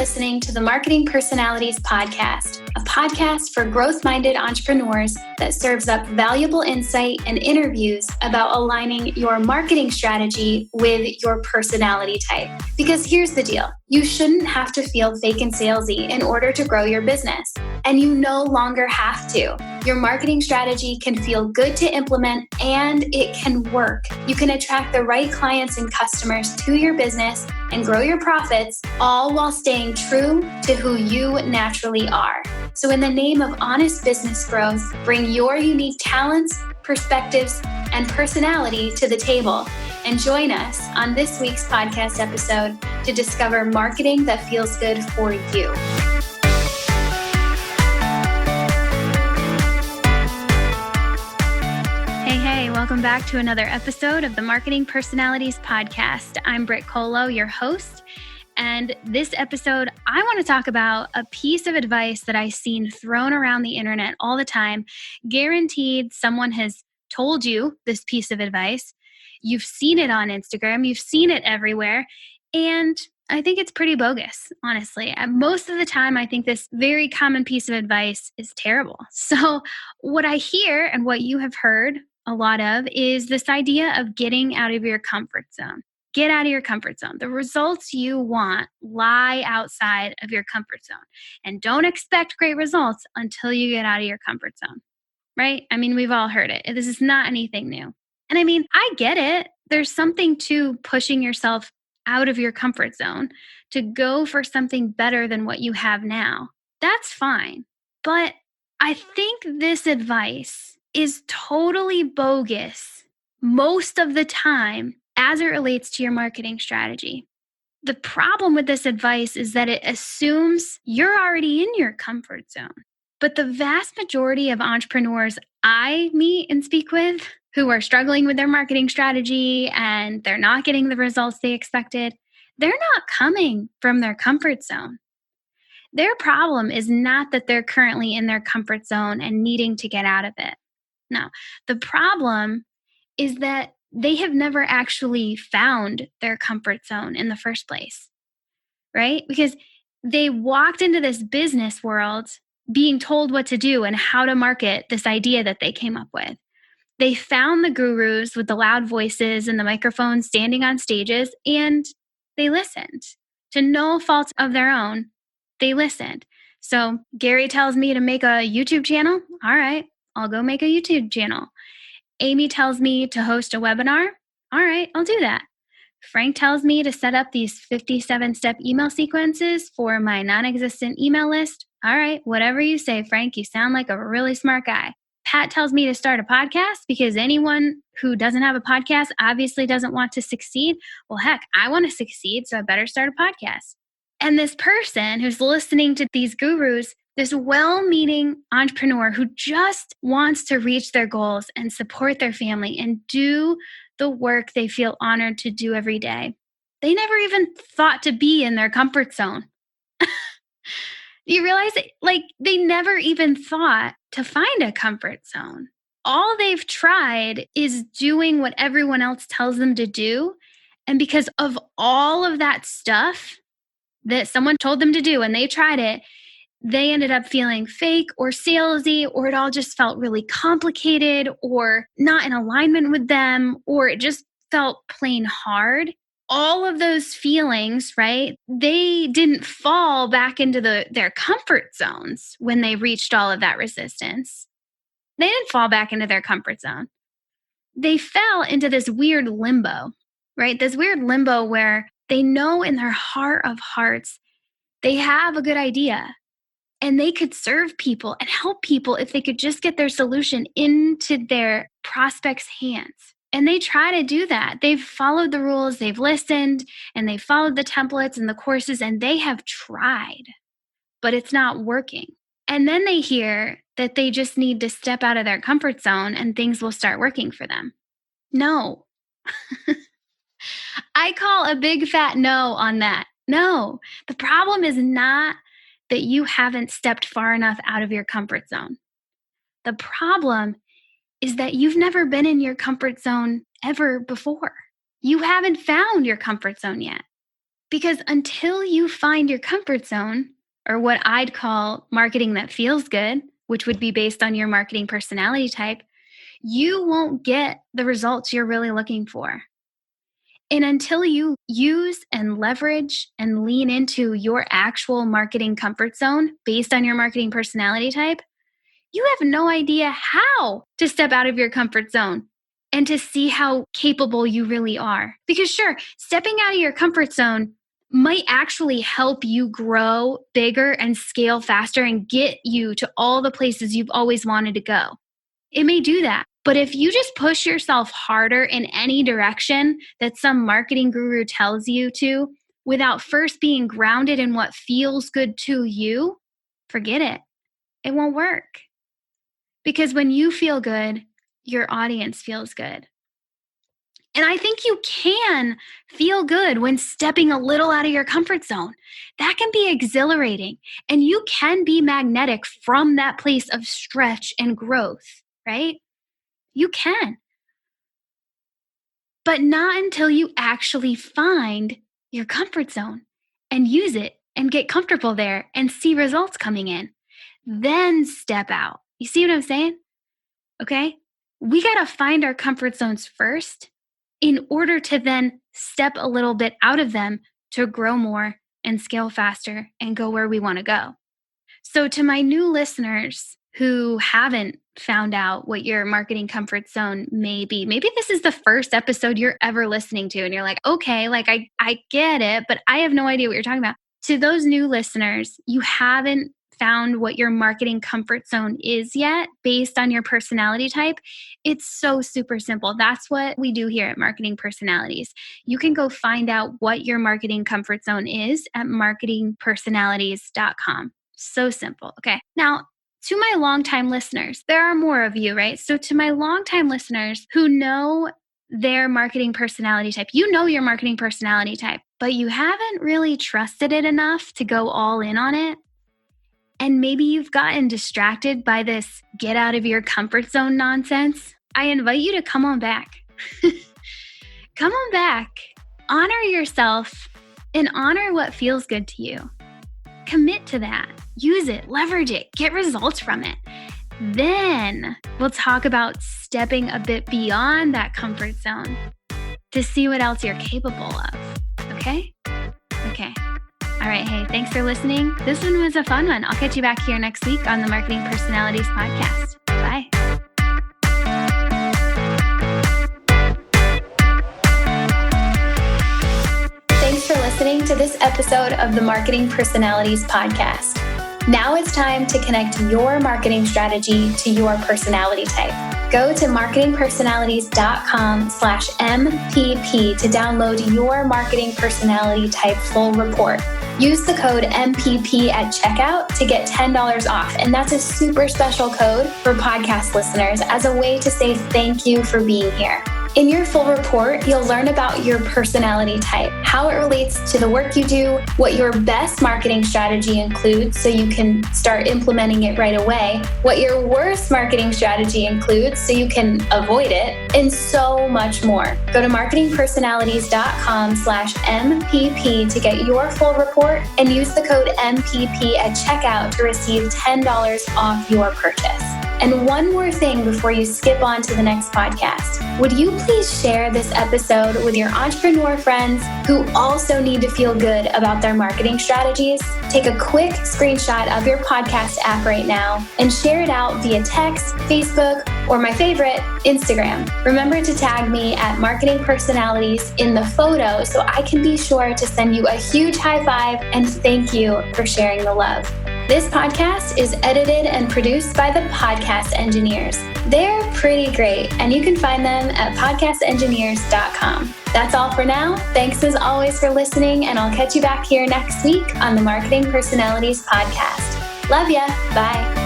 listening to the Marketing Personalities Podcast, a podcast for growth-minded entrepreneurs that serves up valuable insight and interviews about aligning your marketing strategy with your personality type. Because here's the deal. You shouldn't have to feel fake and salesy in order to grow your business. And you no longer have to. Your marketing strategy can feel good to implement and it can work. You can attract the right clients and customers to your business and grow your profits, all while staying true to who you naturally are. So in the name of honest business growth, bring your unique talents, perspectives, and personality to the table. And join us on this week's podcast episode to discover marketing that feels good for you. Hey, welcome back to another episode of the Marketing Personalities Podcast. I'm Brit Kolo, your host. And this episode, I want to talk about a piece of advice that I've seen thrown around the internet all the time. Guaranteed someone has told you this piece of advice. You've seen it on Instagram. You've seen it everywhere. And I think it's pretty bogus, honestly. And most of the time, I think this very common piece of advice is terrible. So what I hear and what you have heard a lot of is this idea of getting out of your comfort zone. Get out of your comfort zone. The results you want lie outside of your comfort zone. And don't expect great results until you get out of your comfort zone, right? I mean, we've all heard it. This is not anything new. And I mean, I get it. There's something to pushing yourself out of your comfort zone to go for something better than what you have now. That's fine. But I think this advice is totally bogus most of the time as it relates to your marketing strategy. The problem with this advice is that it assumes you're already in your comfort zone. But the vast majority of entrepreneurs I meet and speak with who are struggling with their marketing strategy and they're not getting the results they expected, they're not coming from their comfort zone. Their problem is not that they're currently in their comfort zone and needing to get out of it. No, the problem is that they have never actually found their comfort zone in the first place, right? Because they walked into this business world being told what to do and how to market this idea that they came up with. They found the gurus with the loud voices and the microphones standing on stages, and they listened. To no fault of their own, they listened. So Gary tells me to make a YouTube channel. All right, I'll go make a YouTube channel. Amy tells me to host a webinar. All right, I'll do that. Frank tells me to set up these 57-step email sequences for my non-existent email list. All right, whatever you say, Frank, you sound like a really smart guy. Pat tells me to start a podcast because anyone who doesn't have a podcast obviously doesn't want to succeed. Well, heck, I want to succeed, so I better start a podcast. And this person who's listening to these gurus, this well-meaning entrepreneur who just wants to reach their goals and support their family and do the work they feel honored to do every day, they never even thought to be in their comfort zone. You realize that, they never even thought to find a comfort zone. All they've tried is doing what everyone else tells them to do. And because of all of that stuff that someone told them to do and they tried it, they ended up feeling fake or salesy, or it all just felt really complicated or not in alignment with them, or it just felt plain hard. All of those feelings, right? They didn't fall back into their comfort zones when they reached all of that resistance. They didn't fall back into their comfort zone. They fell into this weird limbo, right? This weird limbo where they know in their heart of hearts, they have a good idea and they could serve people and help people if they could just get their solution into their prospects' hands. And they try to do that. They've followed the rules, they've listened, and they followed the templates and the courses, and they have tried, but it's not working. And then they hear that they just need to step out of their comfort zone and things will start working for them. No. I call a big fat no on that. No, the problem is not that you haven't stepped far enough out of your comfort zone. The problem is that you've never been in your comfort zone ever before. You haven't found your comfort zone yet Because until you find your comfort zone, or what I'd call marketing that feels good, which would be based on your marketing personality type, you won't get the results you're really looking for. And until you use and leverage and lean into your actual marketing comfort zone based on your marketing personality type, you have no idea how to step out of your comfort zone and to see how capable you really are. Because sure, stepping out of your comfort zone might actually help you grow bigger and scale faster and get you to all the places you've always wanted to go. It may do that. But if you just push yourself harder in any direction that some marketing guru tells you to, without first being grounded in what feels good to you, forget it. It won't work. Because when you feel good, your audience feels good. And I think you can feel good when stepping a little out of your comfort zone. That can be exhilarating. And you can be magnetic from that place of stretch and growth, right? You can. But not until you actually find your comfort zone and use it and get comfortable there and see results coming in. Then step out. You see what I'm saying? Okay? We got to find our comfort zones first in order to then step a little bit out of them to grow more and scale faster and go where we want to go. So to my new listeners who haven't found out what your marketing comfort zone may be, maybe this is the first episode you're ever listening to and you're like, okay, like I get it, but I have no idea what you're talking about. To those new listeners, you haven't found what your marketing comfort zone is yet based on your personality type. It's so super simple. That's what we do here at Marketing Personalities. You can go find out what your marketing comfort zone is at marketingpersonalities.com. So simple. Okay. Now, to my longtime listeners, there are more of you, right? So to my longtime listeners who know their marketing personality type, you know your marketing personality type, but you haven't really trusted it enough to go all in on it. And maybe you've gotten distracted by this get out of your comfort zone nonsense. I invite you to come on back. Come on back. Honor yourself and honor what feels good to you. Commit to that. Use it, leverage it, get results from it. Then we'll talk about stepping a bit beyond that comfort zone to see what else you're capable of. Okay? Okay. All right. Hey, thanks for listening. This one was a fun one. I'll catch you back here next week on the Marketing Personalities Podcast. Bye. Thanks for listening to this episode of the Marketing Personalities Podcast. Now it's time to connect your marketing strategy to your personality type. Go to marketingpersonalities.com/MPP to download your marketing personality type full report. Use the code MPP at checkout to get $10 off. And that's a super special code for podcast listeners as a way to say thank you for being here. In your full report, you'll learn about your personality type, how it relates to the work you do, what your best marketing strategy includes so you can start implementing it right away, what your worst marketing strategy includes so you can avoid it, and so much more. Go to marketingpersonalities.com/MPP to get your full report and use the code MPP at checkout to receive $10 off your purchase. And one more thing before you skip on to the next podcast. Would you please share this episode with your entrepreneur friends who also need to feel good about their marketing strategies? Take a quick screenshot of your podcast app right now and share it out via text, Facebook, or my favorite, Instagram. Remember to tag me at Marketing Personalities in the photo so I can be sure to send you a huge high five and thank you for sharing the love. This podcast is edited and produced by the Podcast Engineers. They're pretty great, and you can find them at podcastengineers.com. That's all for now. Thanks as always for listening, and I'll catch you back here next week on the Marketing Personalities Podcast. Love ya. Bye.